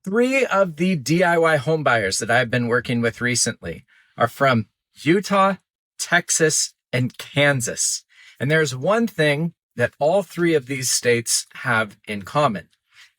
Three of the DIY home buyers that I've been working with recently are from Utah, Texas, and Kansas. And there's one thing that all three of these states have in common,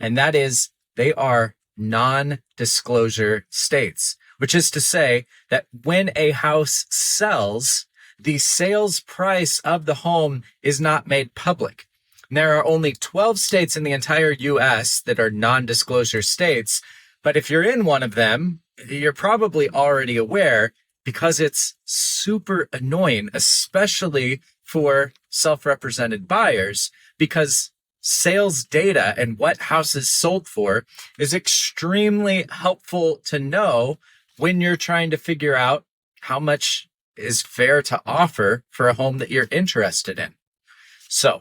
and that is they are non-disclosure states, which is to say that when a house sells, the sales price of the home is not made public. There are only 12 states in the entire US that are non-disclosure states, but if you're in one of them, you're probably already aware because it's super annoying, especially for self-represented buyers, because sales data and what houses sold for is extremely helpful to know when you're trying to figure out how much is fair to offer for a home that you're interested in. So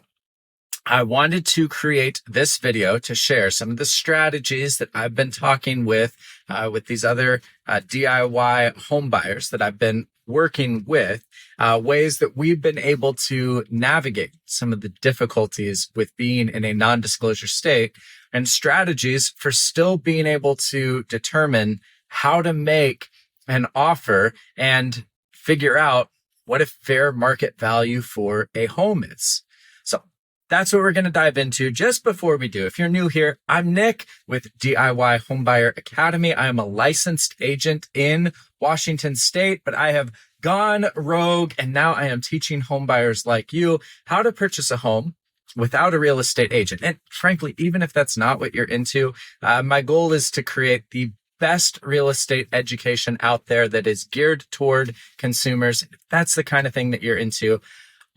I wanted to create this video to share some of the strategies that I've been talking with these other DIY home buyers that I've been working with, ways that we've been able to navigate some of the difficulties with being in a non-disclosure state, and strategies for still being able to determine how to make an offer and figure out what a fair market value for a home is. So that's what we're going to dive into. Just before we do, if you're new here, I'm Nick with DIY Homebuyer Academy. I am a licensed agent in Washington State, but I have gone rogue, and now I am teaching homebuyers like you how to purchase a home without a real estate agent. And frankly, even if that's not what you're into, my goal is to create the best real estate education out there that is geared toward consumers. If that's the kind of thing that you're into,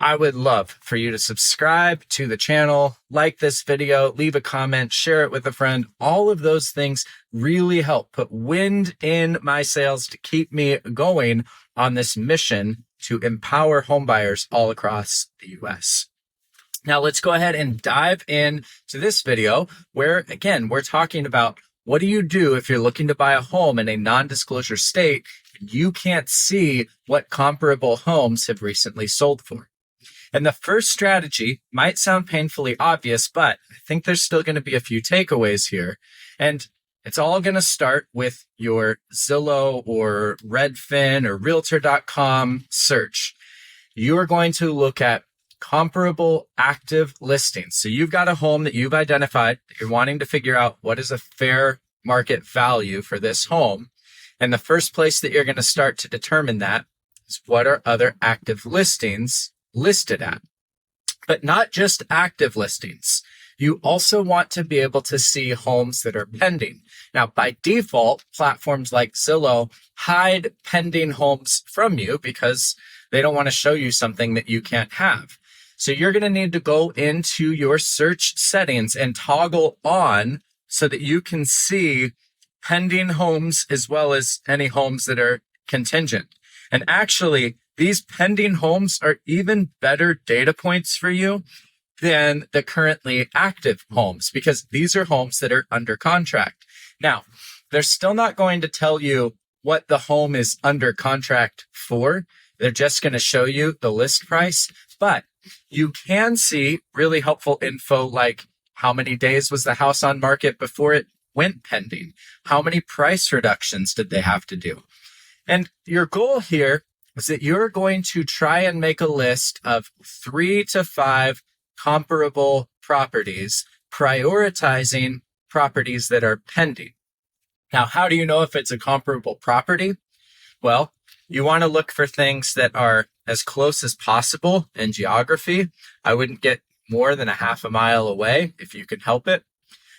I would love for you to subscribe to the channel, like this video, leave a comment, share it with a friend. All of those things really help put wind in my sails to keep me going on this mission to empower homebuyers all across the US. Now let's go ahead and dive in to this video where, again, we're talking about what do you do if you're looking to buy a home in a non-disclosure state and you can't see what comparable homes have recently sold for. And the first strategy might sound painfully obvious, but I think there's still going to be a few takeaways here. And it's all going to start with your Zillow or Redfin or Realtor.com search. You are going to look at comparable active listings. So you've got a home that you've identified that you're wanting to figure out what is a fair market value for this home. And the first place that you're going to start to determine that is what are other active listings listed at. But not just active listings. You also want to be able to see homes that are pending. Now, by default, platforms like Zillow hide pending homes from you because they don't want to show you something that you can't have. So you're going to need to go into your search settings and toggle on so that you can see pending homes as well as any homes that are contingent. And actually, these pending homes are even better data points for you than the currently active homes because these are homes that are under contract. Now, they're still not going to tell you what the home is under contract for. They're just going to show you the list price, but you can see really helpful info like how many days was the house on market before it went pending? How many price reductions did they have to do? And your goal here is that you're going to try and make a list of 3 to 5 comparable properties, prioritizing properties that are pending. Now, how do you know if it's a comparable property? Well, you want to look for things that are as close as possible in geography. I wouldn't get more than a half a mile away if you can help it.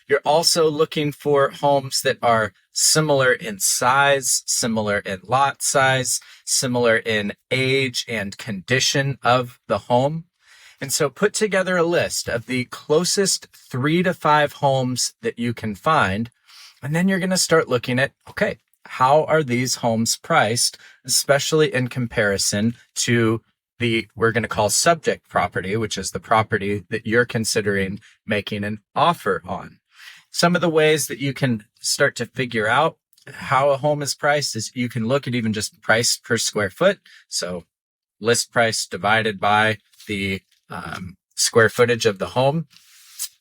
You're also looking for homes that are similar in size, similar in lot size, similar in age and condition of the home. And so put together a list of the closest 3 to 5 homes that you can find. And then you're going to start looking at, okay, how are these homes priced, especially in comparison to the, we're going to call subject property, which is the property that you're considering making an offer on. Some of the ways that you can start to figure out how a home is priced is you can look at even just price per square foot. So list price divided by the square footage of the home.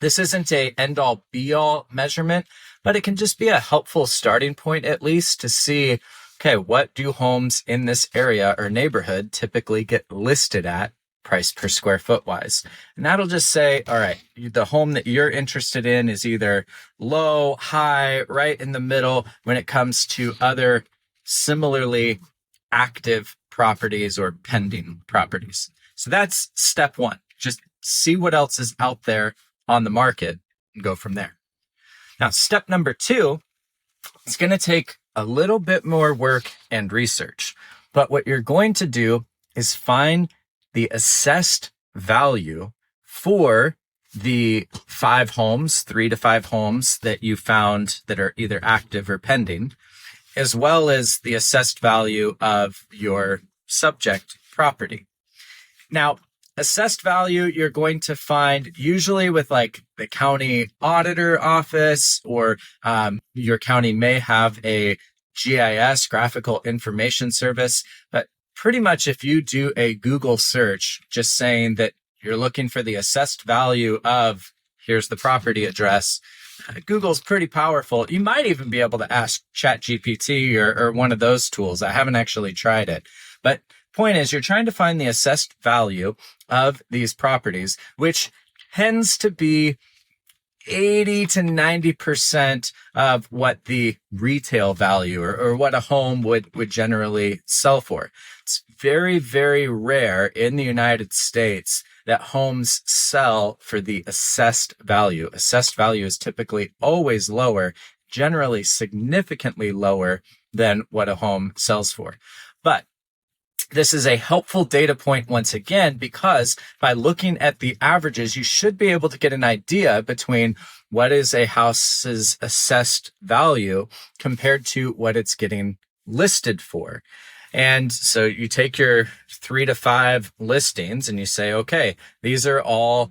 This isn't a end all be all measurement, but it can just be a helpful starting point at least to see, okay, what do homes in this area or neighborhood typically get listed at price per square foot wise? And that'll just say, all right, the home that you're interested in is either low, high, right in the middle when it comes to other similarly active properties or pending properties. So that's step one. Just see what else is out there on the market and go from there. Now, step number two, it's going to take a little bit more work and research. But what you're going to do is find the assessed value for the 3 to 5 homes that you found that are either active or pending, as well as the assessed value of your subject property. Now, assessed value you're going to find usually with like the county auditor office, or your county may have a GIS, graphical information service. But pretty much if you do a Google search just saying that you're looking for the assessed value of, here's the property address, Google's pretty powerful. You might even be able to ask ChatGPT or one of those tools. I haven't actually tried it. But point is, you're trying to find the assessed value of these properties, which tends to be 80 to 90% of what the retail value or what a home would generally sell for. It's very, very rare in the United States that homes sell for the assessed value. Assessed value is typically always lower, generally significantly lower than what a home sells for. But this is a helpful data point once again, because by looking at the averages, you should be able to get an idea between what is a house's assessed value compared to what it's getting listed for. And so you take your 3 to 5 listings and you say, okay, these are all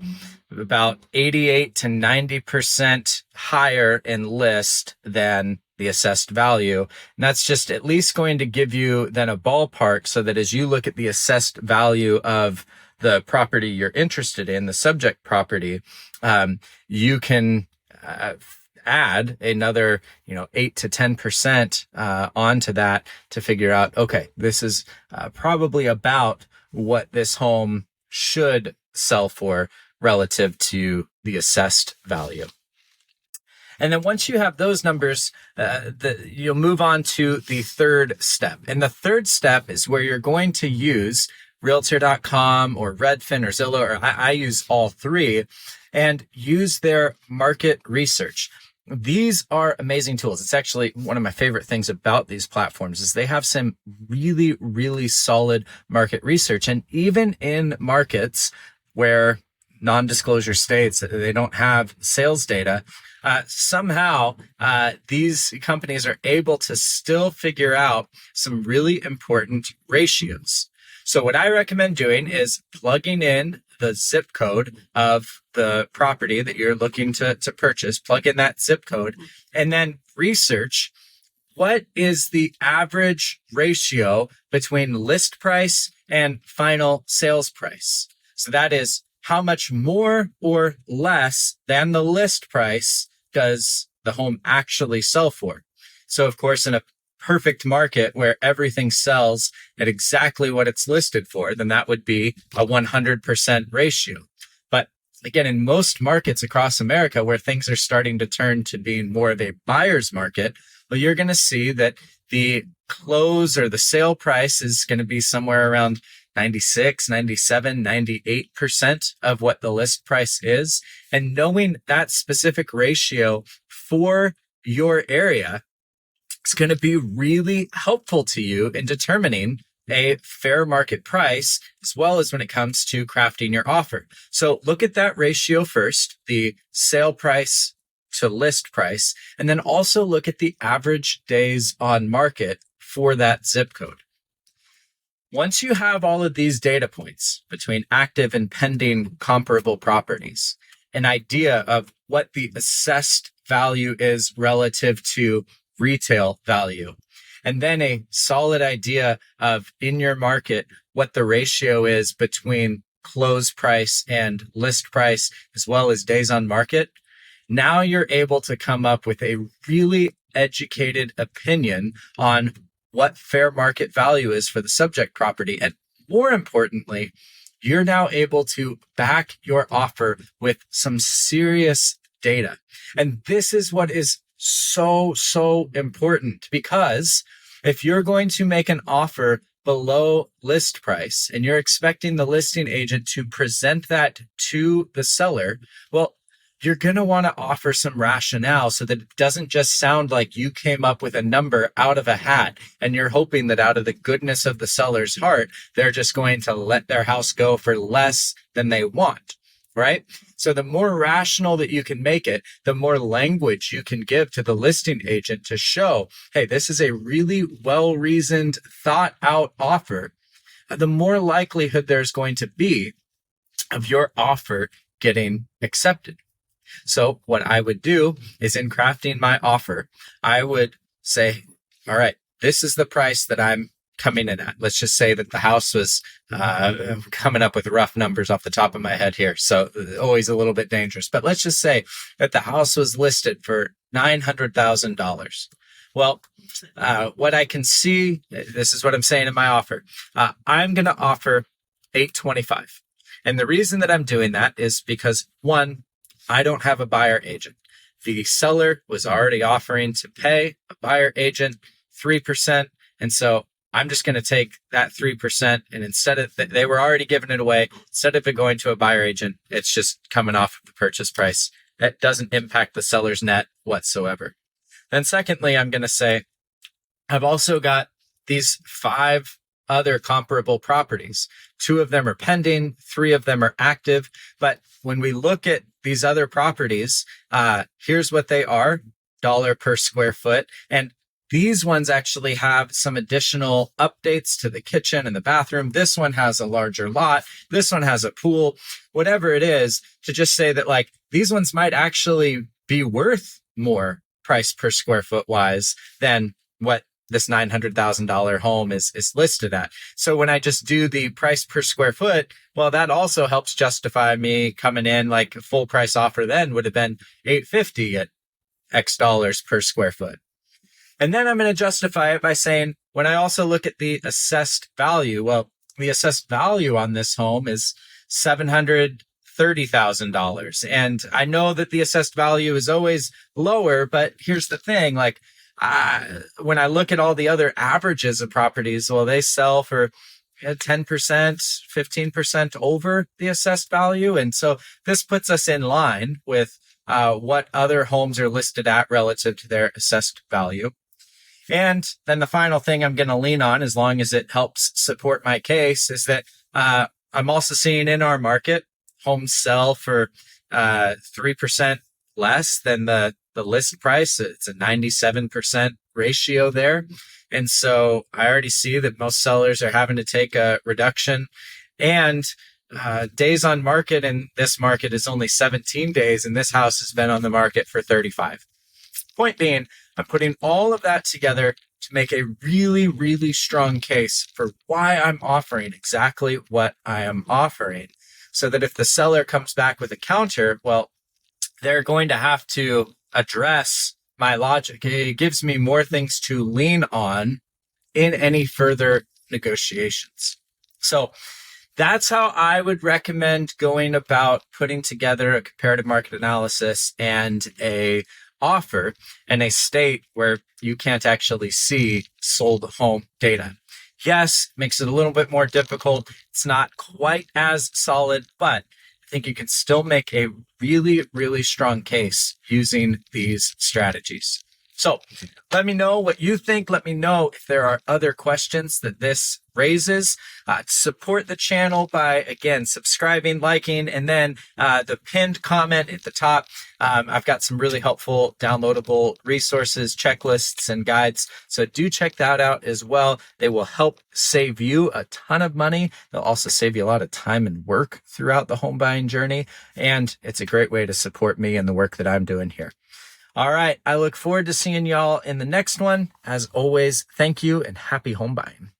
about 88 to 90% higher in list than the assessed value. And that's just at least going to give you then a ballpark so that as you look at the assessed value of the property you're interested in, the subject property, you can add another, 8 to 10% onto that to figure out, okay, this is probably about what this home should sell for relative to the assessed value. And then once you have those numbers, you'll move on to the third step. And the third step is where you're going to use Realtor.com or Redfin or Zillow, or I use all three, and use their market research. These are amazing tools. It's actually one of my favorite things about these platforms is they have some really, really solid market research. And even in markets where non-disclosure states they don't have sales data, somehow these companies are able to still figure out some really important ratios. So what I recommend doing is plugging in the zip code of the property that you're looking to purchase, plug in that zip code, and then research what is the average ratio between list price and final sales price. So that is how much more or less than the list price does the home actually sell for. So of course, in a perfect market where everything sells at exactly what it's listed for, then that would be a 100% ratio. But again, in most markets across America where things are starting to turn to being more of a buyer's market, well, you're going to see that the close or the sale price is going to be somewhere around 96, 97, 98% of what the list price is. And knowing that specific ratio for your area, it's going to be really helpful to you in determining a fair market price, as well as when it comes to crafting your offer. So look at that ratio first, the sale price to list price, and then also look at the average days on market for that zip code. Once you have all of these data points between active and pending comparable properties, an idea of what the assessed value is relative to retail value, and then a solid idea of in your market what the ratio is between close price and list price, as well as days on market, Now you're able to come up with a really educated opinion on what fair market value is for the subject property. And more importantly, you're now able to back your offer with some serious data. And this is what is so important, because if you're going to make an offer below list price and you're expecting the listing agent to present that to the seller, well, you're going to want to offer some rationale so that it doesn't just sound like you came up with a number out of a hat and you're hoping that out of the goodness of the seller's heart, they're just going to let their house go for less than they want, right? So the more rational that you can make it, the more language you can give to the listing agent to show, hey, this is a really well-reasoned, thought-out offer, the more likelihood there's going to be of your offer getting accepted. So what I would do is, in crafting my offer, I would say, all right, this is the price that I'm coming in at. Let's just say that the house was coming up with rough numbers off the top of my head here. So always a little bit dangerous. But let's just say that the house was listed for $900,000. Well, what I can see, this is what I'm saying in my offer. I'm going to offer $825. And the reason that I'm doing that is because, one, I don't have a buyer agent. The seller was already offering to pay a buyer agent 3%. And so I'm just going to take that 3%. And instead of, they were already giving it away, instead of it going to a buyer agent, it's just coming off of the purchase price. That doesn't impact the seller's net whatsoever. Then secondly, I'm going to say, I've also got these 5 other comparable properties. 2 of them are pending, 3 of them are active. But when we look at these other properties, here's what they are, dollar per square foot. And these ones actually have some additional updates to the kitchen and the bathroom. This one has a larger lot. This one has a pool, whatever it is, to just say that like these ones might actually be worth more price per square foot wise than what this $900,000 home is listed at. So when I just do the price per square foot, well, that also helps justify me coming in, like a full price offer then would have been $850 at X dollars per square foot. And then I'm going to justify it by saying, when I also look at the assessed value, well, the assessed value on this home is $730,000. And I know that the assessed value is always lower, but here's the thing, like, when I look at all the other averages of properties, well, they sell for 10%, 15% over the assessed value. And so this puts us in line with what other homes are listed at relative to their assessed value. And then the final thing I'm going to lean on, as long as it helps support my case, is that I'm also seeing in our market homes sell for 3% less than the list price. It's a 97% ratio there. And so I already see that most sellers are having to take a reduction, and days on market in this market is only 17 days. And this house has been on the market for 35. Point being, I'm putting all of that together to make a really strong case for why I'm offering exactly what I am offering, so that if the seller comes back with a counter, well, they're going to have to address my logic. It gives me more things to lean on in any further negotiations. So that's how I would recommend going about putting together a comparative market analysis and a offer in a state where you can't actually see sold home data. Yes, makes it a little bit more difficult. It's not quite as solid, but I think you can still make a really strong case using these strategies. So let me know what you think. Let me know if there are other questions that this raises. Support the channel by, again, subscribing, liking, and then the pinned comment at the top. I've got some really helpful downloadable resources, checklists, and guides. So do check that out as well. They will help save you a ton of money. They'll also save you a lot of time and work throughout the home buying journey. And it's a great way to support me and the work that I'm doing here. All right. I look forward to seeing y'all in the next one. As always, thank you and happy home buying.